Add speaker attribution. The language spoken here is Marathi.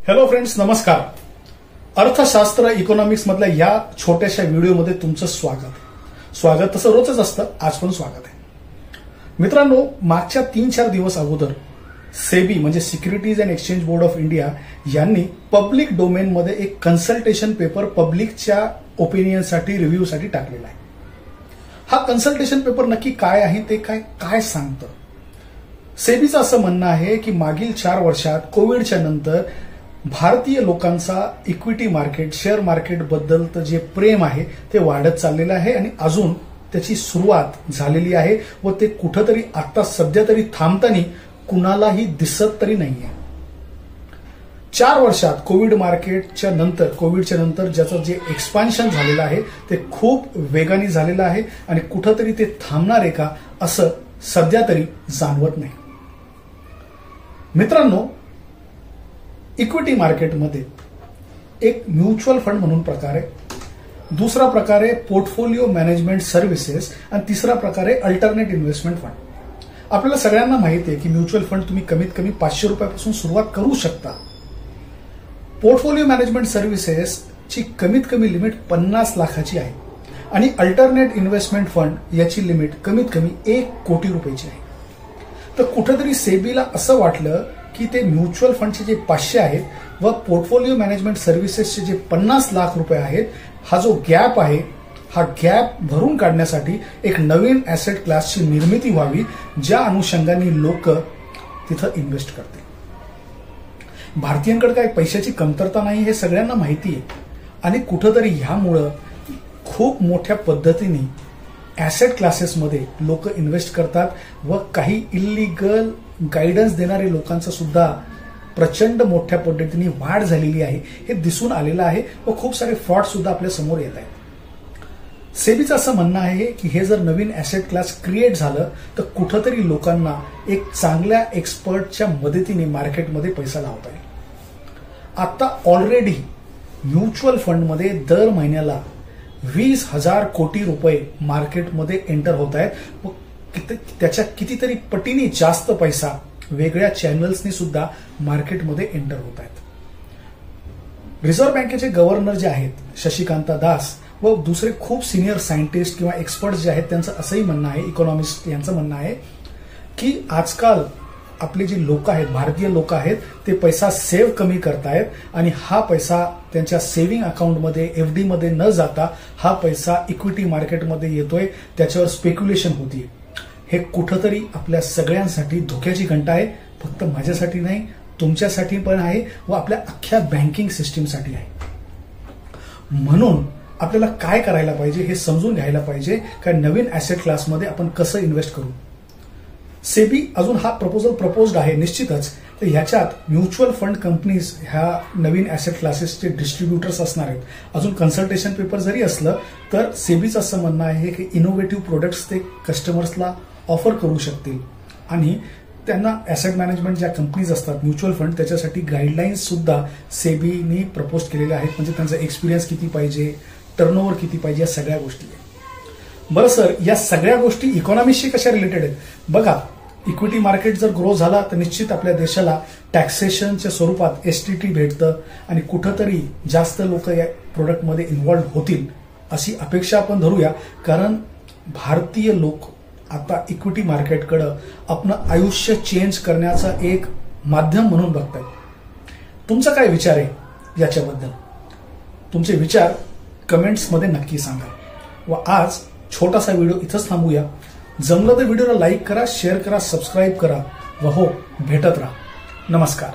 Speaker 1: हॅलो फ्रेंड्स, नमस्कार. अर्थशास्त्र इकॉनॉमिक्स मधल्या या छोट्याशा व्हिडिओमध्ये तुमचं स्वागत तसं रोजच असतं, आज पण स्वागत आहे. मित्रांनो, मागच्या 3-4 दिवस अगोदर सेबी म्हणजे securities and exchange board of India यांनी पब्लिक डोमेनमध्ये एक कन्सल्टेशन पेपर पब्लिकच्या ओपिनियनसाठी रिव्ह्यूसाठी टाकलेला आहे. हा कन्सल्टेशन पेपर नक्की काय आहे, ते काय सांगतं? सेबीचं असं म्हणणं आहे की मागील 4 वर्षात कोविडच्या नंतर भारतीय लोकांचा इक्विटी मार्केट, शेअर मार्केट बद्दलचं जे प्रेम आहे ते वाढत चाललेलं आहे आणि अजून त्याची सुरुवात झालेली आहे व ते कुठंतरी आता सध्या तरी थांबताना कुणालाही दिसत तरी नाहीये. 4 वर्षात कोविडच्या नंतर ज्याचं जे एक्सपान्शन झालेलं आहे ते खूप वेगाने झालेलं आहे आणि कुठंतरी ते थांबणार आहे का असं सध्या तरी जाणवत नाही. मित्रांनो, इक्विटी मार्केटमध्ये एक म्युच्युअल फंड म्हणून प्रकार आहे, दुसरा प्रकार आहे पोर्टफोलिओ मॅनेजमेंट सर्व्हिसेस आणि तिसरा प्रकार आहे अल्टरनेट इन्व्हेस्टमेंट फंड. आपल्याला सगळ्यांना माहिती आहे की म्युच्युअल फंड तुम्ही कमीत कमी 500 रुपयापासून सुरुवात करू शकता. पोर्टफोलिओ मॅनेजमेंट सर्व्हिसेसची कमीत कमी लिमिट 50 लाखाची आहे आणि अल्टरनेट इन्व्हेस्टमेंट फंड याची लिमिट कमीत कमी 1 कोटी रुपयाची आहे. तर कुठेतरी सेबीला असं वाटलं की ते म्युच्युअल फंडचे जे 500 आहेत व पोर्टफोलिओ मॅनेजमेंट सर्व्हिसेसचे जे 50 लाख रुपये आहेत, हा जो गॅप आहे हा गॅप भरून काढण्यासाठी एक नवीन ऍसेट क्लासची निर्मिती व्हावी, ज्या अनुषंगाने लोक तिथं इन्व्हेस्ट करतील. भारतीयांकडे काय पैशाची कमतरता नाही हे सगळ्यांना माहिती आहे आणि कुठंतरी ह्यामुळं खूप मोठ्या पद्धतीने ऍसेट क्लासेसमध्ये लोक इन्व्हेस्ट करतात व काही इल्लीगल गायडन्स देणारे लोकांचं सुद्धा प्रचंड मोठ्या पद्धतीने वाढ झालेली आहे, हे दिसून आलेलं आहे व खूप सारे फ्रॉड सुद्धा आपल्या समोर येत आहेत. सेबीचं असं म्हणणं आहे की हे जर नवीन ऍसेट क्लास क्रिएट झालं तर कुठंतरी लोकांना एक चांगल्या एक्सपर्टच्या मदतीने मार्केटमध्ये पैसा लावता येईल. आता ऑलरेडी म्युच्युअल फंडमध्ये दर महिन्याला 20,000 कोटी रुपये मार्केटमध्ये एंटर होत आहेत व त्याच्या कितीतरी पटीने जास्त पैसा वेगळ्या चॅनल्सनी सुद्धा मार्केटमध्ये एंटर होत आहेत. रिझर्व्ह बँकेचे गव्हर्नर जे आहेत शशिकांता दास व दुसरे खूप सिनियर सायंटिस्ट किंवा एक्सपर्ट जे आहेत त्यांचं असंही म्हणणं आहे, इकॉनॉमिस्ट यांचं म्हणणं आहे की आजकाल आपले जे लोक आहेत, भारतीय लोक आहेत, ते पैसा सेव्ह कमी करतायत आणि हा पैसा त्यांच्या सेव्हिंग अकाउंटमध्ये एफडी मध्ये न जाता हा पैसा इक्विटी मार्केटमध्ये येतोय, त्याच्यावर स्पेक्युलेशन होतीये. हे कुठंतरी आपल्या सगळ्यांसाठी धोक्याची घंटा आहे. फक्त माझ्यासाठी नाही, तुमच्यासाठी पण आहे व आपल्या अख्ख्या बँकिंग सिस्टीमसाठी आहे. म्हणून आपल्याला काय करायला पाहिजे हे समजून घ्यायला पाहिजे का नवीन ऍसेट क्लासमध्ये आपण कसं इन्व्हेस्ट करू. सेबी अजून हा प्रपोज्ड आहे निश्चितच. तर ह्याच्यात म्युच्युअल फंड कंपनीज ह्या नवीन ऍसेट क्लासेसचे डिस्ट्रीब्युटर्स असणार आहेत. अजून कन्सल्टेशन पेपर जरी असलं तर सेबीचं असं म्हणणं आहे की इनोव्हेटिव्ह प्रोडक्ट्स ते कस्टमर्सला ऑफर करू शकतील आणि त्यांना ऍसेट मॅनेजमेंट ज्या कंपनीज असतात म्युच्युअल फंड त्याच्यासाठी गाईडलाईन्स सुद्धा सेबीने प्रपोज केलेल्या आहेत. म्हणजे त्यांचा एक्सपिरियन्स किती पाहिजे, टर्नओव्हर किती पाहिजे, या सगळ्या गोष्टी आहेत. बरं सर, या सगळ्या गोष्टी इकॉनॉमिक्सशी कशा रिलेटेड आहेत? बघा, इक्विटी मार्केट जर ग्रो झाला तर निश्चित आपल्या देशाला टॅक्सेशनच्या स्वरूपात एसटीटी भेटतं आणि कुठंतरी जास्त लोक या प्रोडक्टमध्ये इन्व्हॉल्व्ह होतील अशी अपेक्षा आपण धरूया. कारण भारतीय लोक आता इक्विटी मार्केटकडं आपलं आयुष्य चेंज करण्याचा एक माध्यम म्हणून बघतायत. तुमचा काय विचार आहे याच्याबद्दल? तुमचे विचार कमेंट्समध्ये नक्की सांगा. व आज छोटासा व्हिडिओ इथंच थांबूया. जमलं तर व्हिडिओला लाईक करा, शेअर करा, सबस्क्राईब करा व हो, भेटत राहा. नमस्कार.